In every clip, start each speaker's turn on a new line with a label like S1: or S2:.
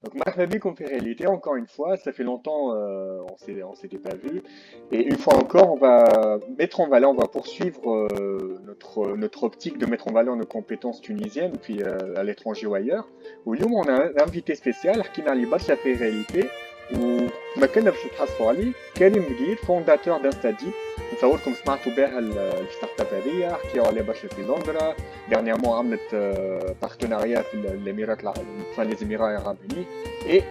S1: Donc, marhaba bikoum fi réalité, encore une fois, ça fait longtemps on s'était pas vu. Et une fois encore, on va mettre en valeur, on va poursuivre notre optique de mettre en valeur nos compétences tunisiennes, puis à l'étranger ou ailleurs. واليوم on a un invité spécial حكينا عليه برشا في réalité وما كنا باش نتحصلوا عليه كريم بقيت فونداتور دانستادي. نتصوركم سمعتوا بها الستارت اب هذيا حكيوا عليها برشا في لندن. dernièrement عملت بارتناريا في الامارات enfin les Émirats arabes unis et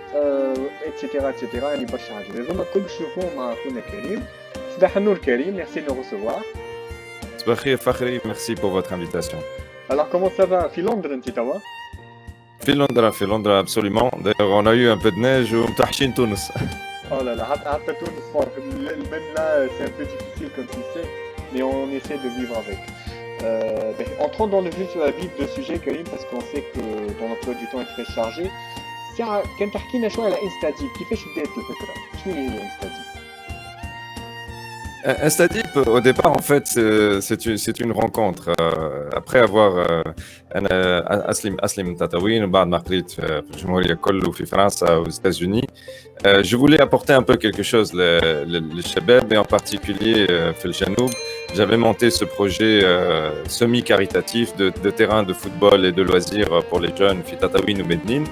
S1: etc يعني برشا حاجات هذوما الكل باش نشوفوهم مع خونا كريم. صباح النور كريم, merci de nous recevoir.
S2: Sbahir Fakhri, merci pour votre invitation.
S1: Alors comment ça va في لندن انت توا؟
S2: في لندن absolument. D'ailleurs, on a eu un peu de neige ومتوحشين تونس.
S1: Oh là là, حتى تونس même là c'est un peu difficile comme tu sais, mais on essaie de vivre avec. Entrons dans le vif de sujet Karim, parce qu'on sait que ton emploi du temps est très chargé. كان تحكينا شويه على انستاديب, كيفاش بدات الفكره؟ شنو هي انستاديب؟
S2: Instadeep, au départ, en fait, c'est une rencontre. Après avoir Aslim Tatawin, بعد ما قريت في الجمهورية كله في فرنسا aux États-Unis, je voulais apporter un peu quelque chose les shabab, et en particulier في الجنوب. J'avais monté ce projet semi-caritatif de terrain de football et de loisirs pour les jeunes في Tatawin ou Mednin.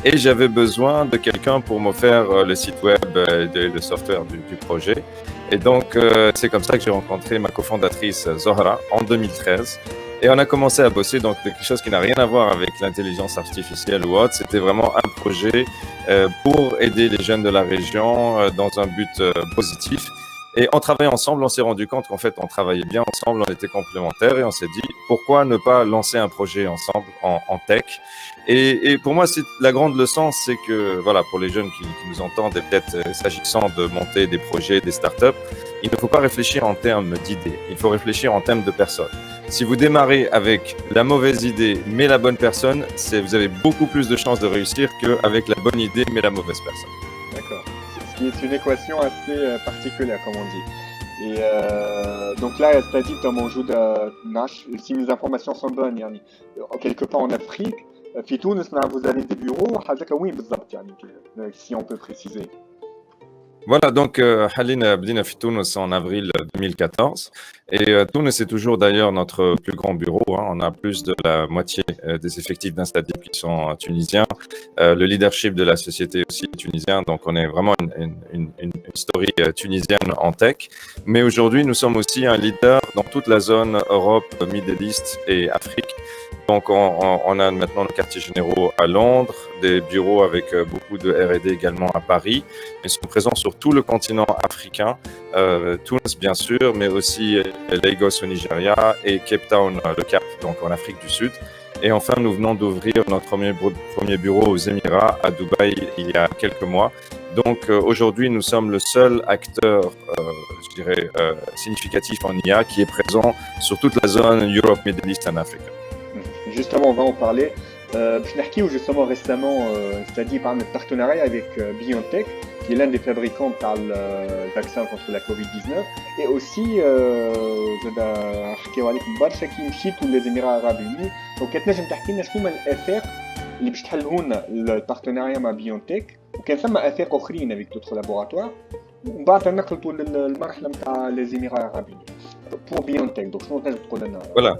S2: Et j'avais besoin de quelqu'un pour me faire le site web et le software du projet. Et donc, c'est comme ça que j'ai rencontré ma cofondatrice Zohra en 2013. Et on a commencé à bosser, donc quelque chose qui n'a rien à voir avec l'intelligence artificielle ou autre. C'était vraiment un projet pour aider les jeunes de la région dans un but positif. Et en travaillant ensemble, on s'est rendu compte qu'en fait, on travaillait bien ensemble, on était complémentaires et on s'est dit, pourquoi ne pas lancer un projet ensemble en tech? Et pour moi, c'est la grande leçon, c'est que, voilà, pour les jeunes qui nous entendent et peut-être s'agissant de monter des projets, des startups, il ne faut pas réfléchir en termes d'idées, il faut réfléchir en termes de personnes. Si vous démarrez avec la mauvaise idée mais la bonne personne, vous avez beaucoup plus de chances de réussir qu'avec la bonne idée mais la mauvaise personne.
S1: D'accord. Ce qui est une équation assez particulière, comme on dit. Et donc là, c'est-à-dire que si mes informations sont bonnes, يعني, quelque part en Afrique, في تونس vous avez des bureaux, حاجة وين بالضبط يعني, si on peut préciser.
S2: Voilà, donc Halina Abdina fi Tunis en avril 2014 et Tunis est toujours d'ailleurs notre plus grand bureau, hein. On a plus de la moitié des effectifs d'Instadip qui sont tunisiens, le leadership de la société aussi est tunisien, donc on est vraiment une story tunisienne en tech, mais aujourd'hui nous sommes aussi un leader dans toute la zone Europe, Middle East et Afrique. Donc, on a maintenant nos quartiers généraux à Londres, des bureaux avec beaucoup de R&D également à Paris. Ils sont présents sur tout le continent africain, Tunis bien sûr, mais aussi Lagos au Nigeria et Cape Town, le Cap, donc en Afrique du Sud. Et enfin, nous venons d'ouvrir notre premier bureau aux Émirats, à Dubaï, il y a quelques mois. Donc, aujourd'hui, nous sommes le seul acteur, je dirais, significatif en IA qui est présent sur toute la zone Europe, Middle East and Africa.
S1: Justement, on va en parler. Je n'ai justement récemment, c'est-à-dire par notre partenariat avec BioNTech, qui est l'un des fabricants par le vaccin contre la Covid-19, et aussi, نحكيو عليكم برشا كي مشيتوا les Émirats arabes unis. Donc, تنجم تحكي لنا شنو هما الآفاق اللي باش تحلوا لنا البارتناريا مع BioNTech, وكان ثم آفاق أخرين avec d'autres laboratoires, ومن بعد نقلتوا للمرحلة نتاع les Émirats arabes unis pour BioNTech. Donc, شنو تنجم تقول لنا؟
S2: Voilà.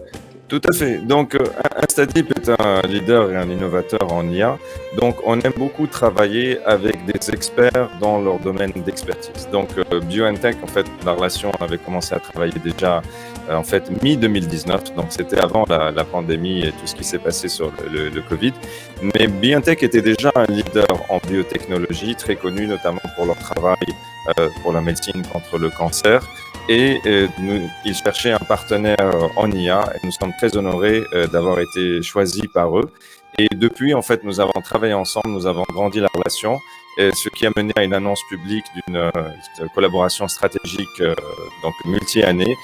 S2: Tout à fait. Donc, Instadeep est un leader et un innovateur en IA. Donc, on aime beaucoup travailler avec des experts dans leur domaine d'expertise. Donc, BioNTech, en fait, la relation avait commencé à travailler déjà, en fait, mi-2019. Donc, c'était avant la pandémie et tout ce qui s'est passé sur le Covid. Mais BioNTech était déjà un leader en biotechnologie, très connu notamment pour leur travail pour la médecine contre le cancer. Et ils cherchaient un partenaire en IA et nous sommes très honorés d'avoir été choisis par eux. Et depuis, en fait, nous avons travaillé ensemble, nous avons grandi la relation, et ce qui a mené à une annonce publique d'une collaboration stratégique donc multi-année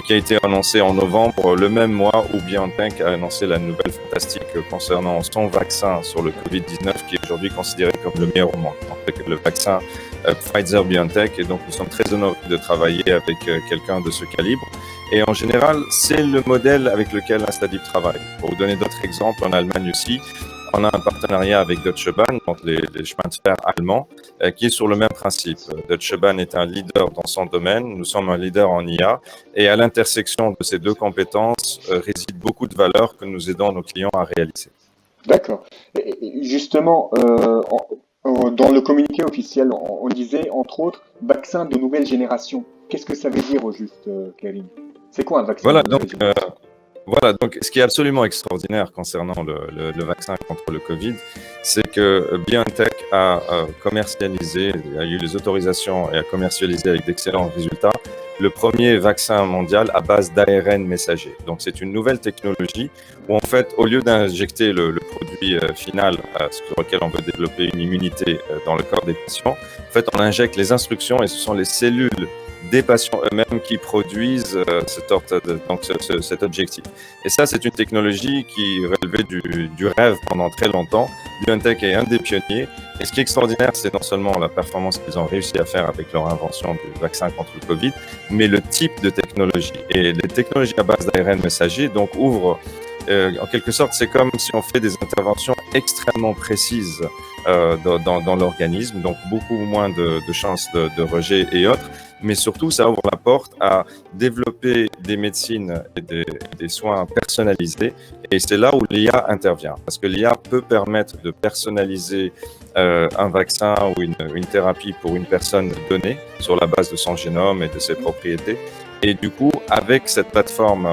S2: qui a été annoncée en novembre, le même mois où BioNTech a annoncé la nouvelle fantastique concernant son vaccin sur le Covid-19 qui est aujourd'hui considéré comme le meilleur au monde. En fait, le vaccin Pfizer-BioNTech, et donc nous sommes très honorés de travailler avec quelqu'un de ce calibre. Et en général, c'est le modèle avec lequel Instadeep travaille. Pour vous donner d'autres exemples, en Allemagne aussi, on a un partenariat avec Deutsche Bahn, donc les chemins de fer allemands, qui est sur le même principe. Deutsche Bahn est un leader dans son domaine, nous sommes un leader en IA, et à l'intersection de ces deux compétences réside beaucoup de valeurs que nous aidons nos clients à réaliser.
S1: D'accord. Et justement, dans le communiqué officiel, on disait entre autres vaccin de nouvelle génération. Qu'est-ce que ça veut dire au juste, Karim? C'est quoi un vaccin
S2: Voilà,
S1: de nouvelle
S2: donc
S1: génération?
S2: Voilà, donc ce qui est absolument extraordinaire concernant le vaccin contre le Covid, c'est que BioNTech a commercialisé, a eu les autorisations et a commercialisé avec d'excellents résultats le premier vaccin mondial à base d'ARN messager. Donc c'est une nouvelle technologie où en fait, au lieu d'injecter le produit final sur lequel on veut développer une immunité dans le corps des patients, en fait on injecte les instructions et ce sont les cellules des patients eux-mêmes qui produisent cet objectif. Et ça, c'est une technologie qui relevait du rêve pendant très longtemps. BioNTech est un des pionniers. Et ce qui est extraordinaire, c'est non seulement la performance qu'ils ont réussi à faire avec leur invention du vaccin contre le Covid, mais le type de technologie. Et les technologies à base d'ARN messager donc ouvrent en quelque sorte, c'est comme si on fait des interventions extrêmement précises dans l'organisme, donc beaucoup moins de chances de rejet et autres, mais surtout, ça ouvre la porte à développer des médecines et des soins personnalisés, et c'est là où l'IA intervient, parce que l'IA peut permettre de personnaliser un vaccin ou une thérapie pour une personne donnée sur la base de son génome et de ses propriétés. Et du coup, avec cette plateforme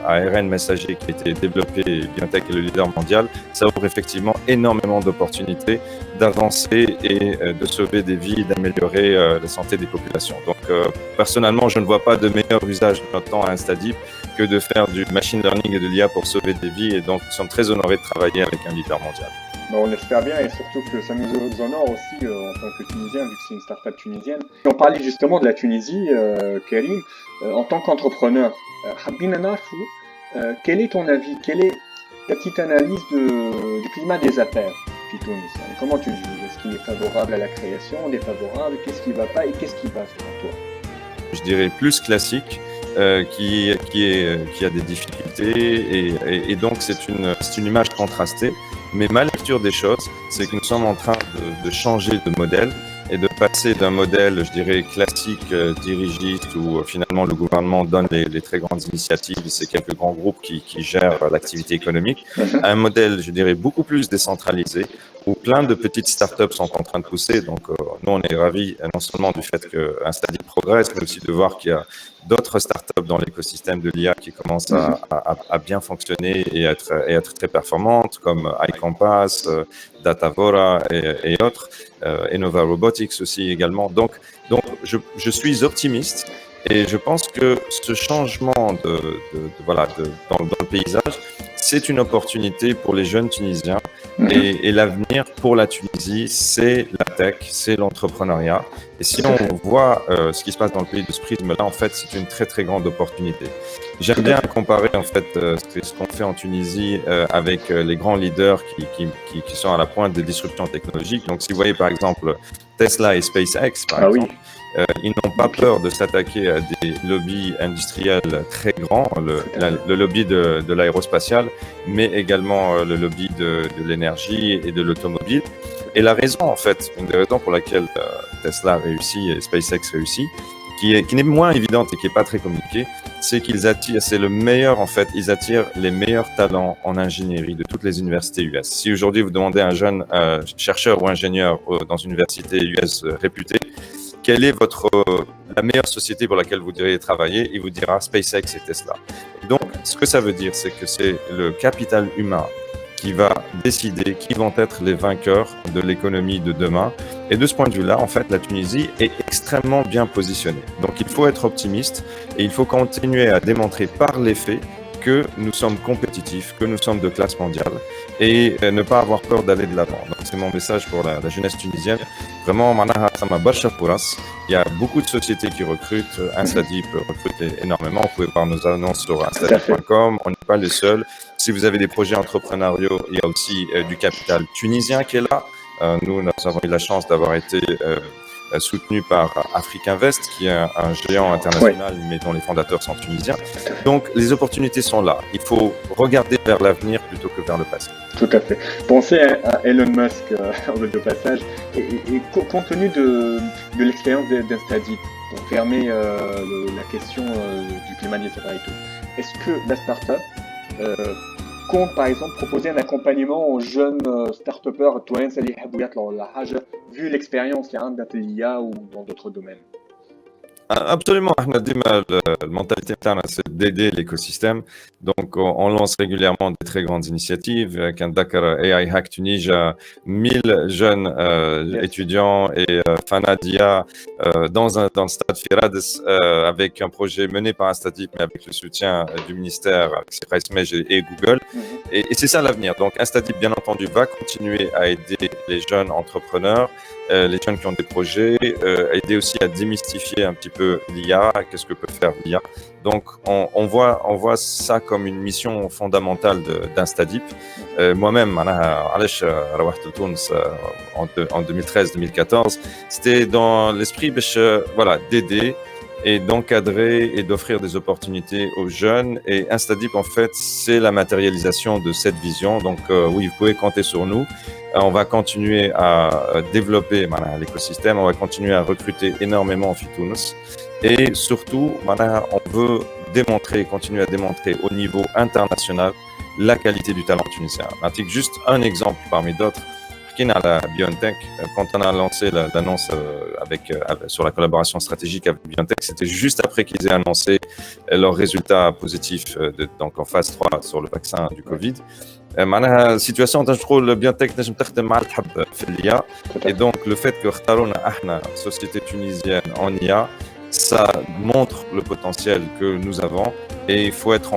S2: ARN messager qui a été développée, BioNTech est le leader mondial, ça ouvre effectivement énormément d'opportunités d'avancer et de sauver des vies, d'améliorer la santé des populations. Donc, personnellement, je ne vois pas de meilleur usage de notre temps à Instadeep que de faire du machine learning et de l'IA pour sauver des vies. Et donc, nous sommes très honorés de travailler avec un leader mondial.
S1: On l'espère bien et surtout que ça nous honore aussi en tant que Tunisien, vu que c'est une start-up tunisienne. On parlait justement de la Tunisie, Karim, en tant qu'entrepreneur. Habina Nafou, quel est ton avis? Quelle est ta petite analyse du climat des affaires chez Tunis? Comment tu le juges? Est-ce qu'il est favorable à la création, défavorable? Qu'est-ce qui ne va pas et qu'est-ce qui va selon toi?
S2: Je dirais plus classique. Qui a des difficultés et donc c'est une image contrastée. Mais ma lecture des choses, c'est que nous sommes en train de changer de modèle et de passer d'un modèle, je dirais, classique, dirigiste, où finalement le gouvernement donne les très grandes initiatives, c'est quelques grands groupes qui gèrent l'activité économique, à un modèle, je dirais, beaucoup plus décentralisé, où plein de petites startups sont en train de pousser. Donc, nous, on est ravis non seulement du fait qu'Instadeep progresse, mais aussi de voir qu'il y a d'autres startups dans l'écosystème de l'IA qui commencent à bien fonctionner et être très performantes, comme iCompass, Datavora et autres, Enova Robotics aussi également. Donc je suis optimiste et je pense que ce changement dans le paysage, c'est une opportunité pour les jeunes Tunisiens. Et l'avenir pour la Tunisie, c'est la tech, c'est l'entrepreneuriat. Et si on voit ce qui se passe dans le pays de ce prisme-là, en fait, c'est une très, très grande opportunité. J'aime bien comparer, en fait, ce qu'on fait en Tunisie avec les grands leaders qui sont à la pointe des disruptions technologiques. Donc, si vous voyez, par exemple, Tesla et SpaceX, par exemple, ils n'ont pas peur de s'attaquer à des lobbies industriels très grands, le lobby de l'aérospatial, mais également le lobby de l'énergie et de l'automobile. Et la raison, en fait, une des raisons pour laquelle Tesla réussit et SpaceX réussit, qui n'est moins évidente et qui n'est pas très communiquée, c'est qu'ils attirent, c'est le meilleur, en fait, ils attirent les meilleurs talents en ingénierie de toutes les universités US. Si aujourd'hui vous demandez à un jeune chercheur ou ingénieur dans une université US réputée, quelle est la meilleure société pour laquelle vous devriez travailler? Il vous dira SpaceX et Tesla. Et donc, ce que ça veut dire, c'est que c'est le capital humain qui va décider qui vont être les vainqueurs de l'économie de demain. Et de ce point de vue-là, en fait, la Tunisie est extrêmement bien positionnée. Donc, il faut être optimiste et il faut continuer à démontrer par les faits que nous sommes compétitifs, que nous sommes de classe mondiale et ne pas avoir peur d'aller de l'avant. Donc, c'est mon message pour la jeunesse tunisienne. Vraiment, il y a beaucoup de sociétés qui recrutent. Instadeep recrute énormément. Vous pouvez voir nos annonces sur instadeep.com. On n'est pas les seuls. Si vous avez des projets entrepreneuriaux, il y a aussi du capital tunisien qui est là. Nous avons eu la chance d'avoir été soutenu par Afrique Invest, qui est un géant international, mais dont les fondateurs sont tunisiens. Donc, les opportunités sont là. Il faut regarder vers l'avenir plutôt que vers le passé.
S1: Tout à fait. Pensez à Elon Musk de passage. Et compte tenu de l'expérience d'Instadeep, pour fermer la question du climat des et tout, est-ce que la start-up compte par exemple proposer un accompagnement aux jeunes start-upers vu l'expérience qu'il y a dans l'IA ou dans d'autres domaines?
S2: Absolument, la mentalité interne, c'est d'aider l'écosystème. Donc, on lance régulièrement des très grandes initiatives. Quand Dakar AI Hack Tunisia, 1000 jeunes étudiants et Fanadia dans le stade Firades avec un projet mené par Instadeep, mais avec le soutien du ministère, Raismej et Google. Et c'est ça l'avenir. Donc, Instadeep, bien entendu, va continuer à aider les jeunes entrepreneurs, les jeunes qui ont des projets, aider aussi à démystifier un petit peu l'IA, qu'est-ce que peut faire l'IA. Donc, on voit ça comme une mission fondamentale d'Instadeep. Moi-même, en 2013-2014, c'était dans l'esprit d'aider et d'encadrer et d'offrir des opportunités aux jeunes. Et Instadeep, en fait, c'est la matérialisation de cette vision. Donc, oui, vous pouvez compter sur nous. On va continuer à développer l'écosystème, on va continuer à recruter énormément en Fitounes. Et surtout, on veut continuer à démontrer au niveau international la qualité du talent tunisien. Juste un exemple parmi d'autres. À la BioNTech, quand on a lancé l'annonce sur la collaboration stratégique avec BioNTech, c'était juste après qu'ils aient annoncé leurs résultats positifs donc en phase 3 sur le vaccin du Covid. معناها situation تنجرو BioNTech نجم تخدم مع الحب في الIA et donc le fait que اختارونا احنا société tunisienne en IA, ça montre le potentiel que nous avons et il faut être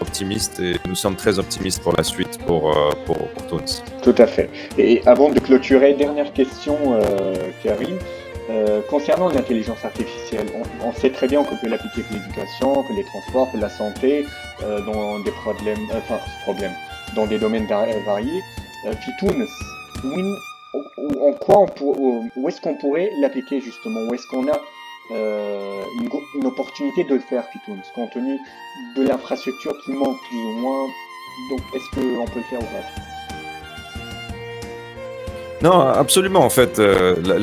S2: optimiste et nous sommes très optimistes pour la suite pour Tunis.
S1: Tout à fait. Et avant de clôturer, dernière question Karim, concernant l'intelligence artificielle, on sait très bien qu'on peut l'appliquer pour l'éducation, pour les transports, pour la santé, dans des dans des domaines variés. Puis Tunis, où est-ce qu'on pourrait l'appliquer justement? Où est-ce qu'on a une opportunité de le faire, Fitounes, compte tenu de l'infrastructure qui manque plus ou moins. Donc, est-ce qu'on peut le faire ou pas?
S2: Non, absolument. En fait,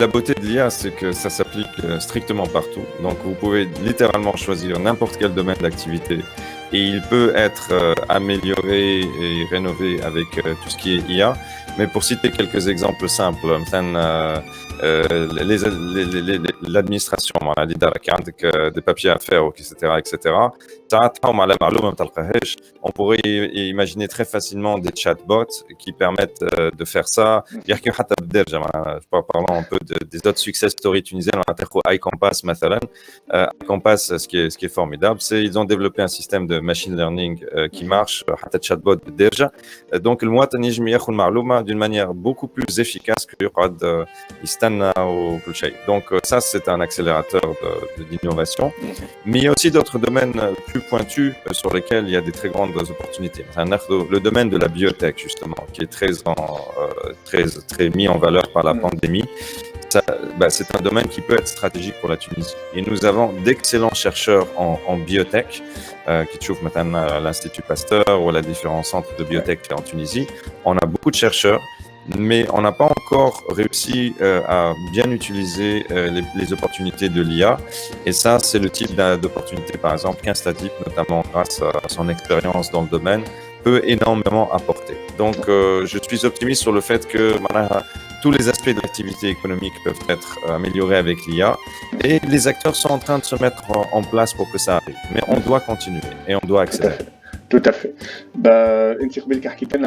S2: la beauté de l'IA, c'est que ça s'applique strictement partout. Donc, vous pouvez littéralement choisir n'importe quel domaine d'activité et il peut être amélioré et rénové avec tout ce qui est IA. Mais pour citer quelques exemples simples, l'administration, des papiers à faire, etc., etc. On pourrait imaginer très facilement des chatbots qui permettent de faire ça. Parlons un peu des autres success stories tunisiennes, on a iCompass, iCompass, ce qui est formidable, c'est ils ont développé un système de machine learning qui marche, chatbot donc le mois d'une manière beaucoup plus efficace que Istana ou Kulchay. Donc ça, c'est un accélérateur d'innovation. Mais il y a aussi d'autres domaines plus pointus sur lesquels il y a des très grandes opportunités. Le domaine de la biotech, justement, qui est très mis en valeur par la pandémie. C'est un domaine qui peut être stratégique pour la Tunisie. Et nous avons d'excellents chercheurs en biotech, qui trouvent maintenant à l'Institut Pasteur ou à les différents centres de biotech en Tunisie. On a beaucoup de chercheurs, mais on n'a pas encore réussi à bien utiliser les opportunités de l'IA. Et ça, c'est le type d'opportunité, par exemple, qu'Instadeep, notamment grâce à son expérience dans le domaine, peut énormément apporter. Donc, je suis optimiste sur le fait que tous les aspects de l'activité économique peuvent être améliorés avec l'IA et les acteurs sont en train de se mettre en place pour que ça arrive. Mais on doit continuer et on doit accélérer.
S1: Tout à fait.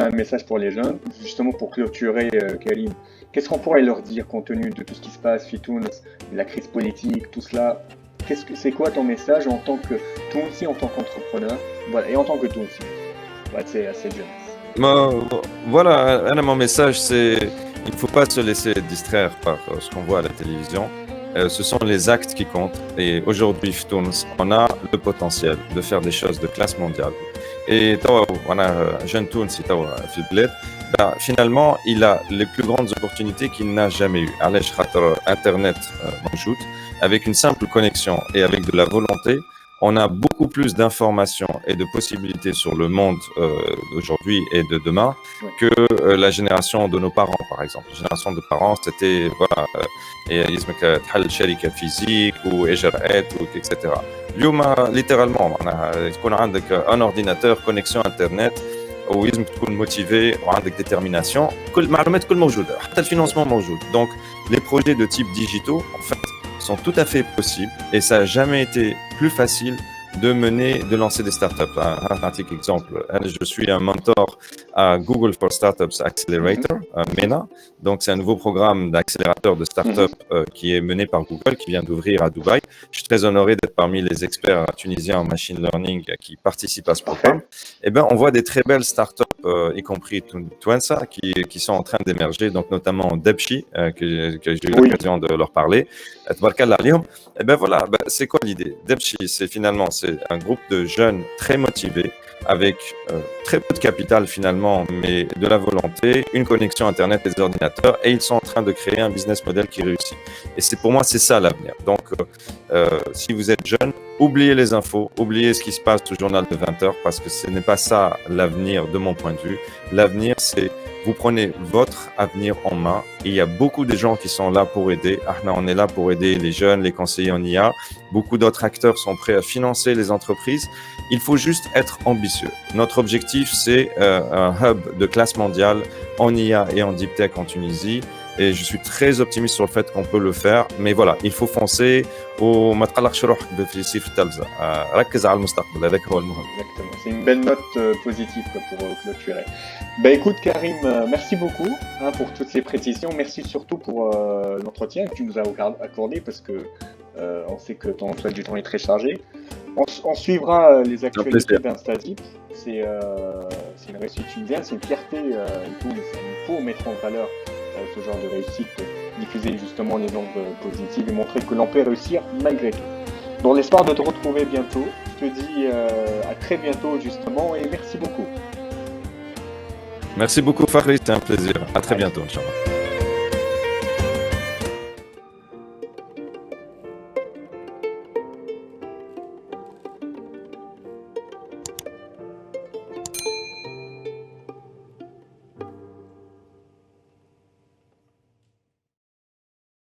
S1: Un message pour les jeunes, justement pour clôturer, Karim. Qu'est-ce qu'on pourrait leur dire compte tenu de tout ce qui se passe, Fitounes, la crise politique, tout cela? C'est quoi ton message en tant que Tounsi, en tant qu'entrepreneur, voilà, et en tant que Tounsi? C'est assez jeune.
S2: Voilà, mon message, c'est il ne faut pas se laisser distraire par ce qu'on voit à la télévision. Ce sont les actes qui comptent. Et aujourd'hui, Fitounes, on a le potentiel de faire des choses de classe mondiale. Et on a jeune Tounsi في البلاد ben, finalement, il a les plus grandes opportunités qu'il n'a jamais eues. علاش خاطر Internet موجود, avec une simple connexion et avec de la volonté, on a beaucoup plus d'informations et de possibilités sur le monde d'aujourd'hui et de demain que la génération de nos parents, par exemple. La génération de parents, c'était, voilà, يلزمك تحل شركة فيزيك وإجراءات etc. اليوم littéralement معناها تكون عندك un ordinateur, connexion Internet, ويلزمك تكون موتيفي وعندك détermination. كل المعلومات كل موجودة، حتى الفinancement موجود. Donc, les projets de type digitaux, en fait, sont tout à fait possibles et ça n'a jamais été plus facile de lancer des startups. Un petit exemple, je suis un mentor à Google for Startups Accelerator, MENA. Donc, c'est un nouveau programme d'accélérateur de startups qui est mené par Google, qui vient d'ouvrir à Dubaï. Je suis très honoré d'être parmi les experts tunisiens en machine learning qui participent à ce programme. Eh bien, on voit des très belles startups, y compris Twensa, qui sont en train d'émerger, donc notamment Debshi, que j'ai eu l'occasion de leur parler. Eh bien voilà, c'est quoi l'idée? Debshi, c'est un groupe de jeunes très motivés, avec très peu de capital finalement, mais de la volonté, une connexion Internet et des ordinateurs, et ils sont en train de créer un business model qui réussit. Et pour moi, c'est ça l'avenir. Donc, si vous êtes jeune, oubliez les infos, oubliez ce qui se passe au journal de 20 heures, parce que ce n'est pas ça l'avenir de mon point de vue. L'avenir, c'est vous prenez votre avenir en main, et il y a beaucoup de gens qui sont là pour aider. On est là pour aider les jeunes, les conseillers en IA. Beaucoup d'autres acteurs sont prêts à financer les entreprises. Il faut juste être ambitieux. Notre objectif, c'est un hub de classe mondiale en IA et en deep tech en Tunisie. Et je suis très optimiste sur le fait qu'on peut le faire. Mais voilà, il faut foncer. وما تقلقش روحك في سيف التلفزة. ركز على المستقبل، هذاك هو المهم.
S1: Exactement. C'est une belle note positive pour clôturer. Ben écoute Karim, merci beaucoup pour toutes ces précisions. Merci surtout pour l'entretien que tu nous as accordé, parce que on sait que ton emploi du temps est très chargé. On suivra les actualités d'Instazip. C'est une réussite tunisienne, c'est une fierté et tout. Il faut mettre en valeur ce genre de réussite, diffuser justement les ondes positives et montrer que l'on peut réussir malgré tout. Dans l'espoir de te retrouver bientôt, je te dis à très bientôt justement, et merci beaucoup.
S2: Merci beaucoup Farid, c'était un plaisir. À très bientôt, Inch'Allah.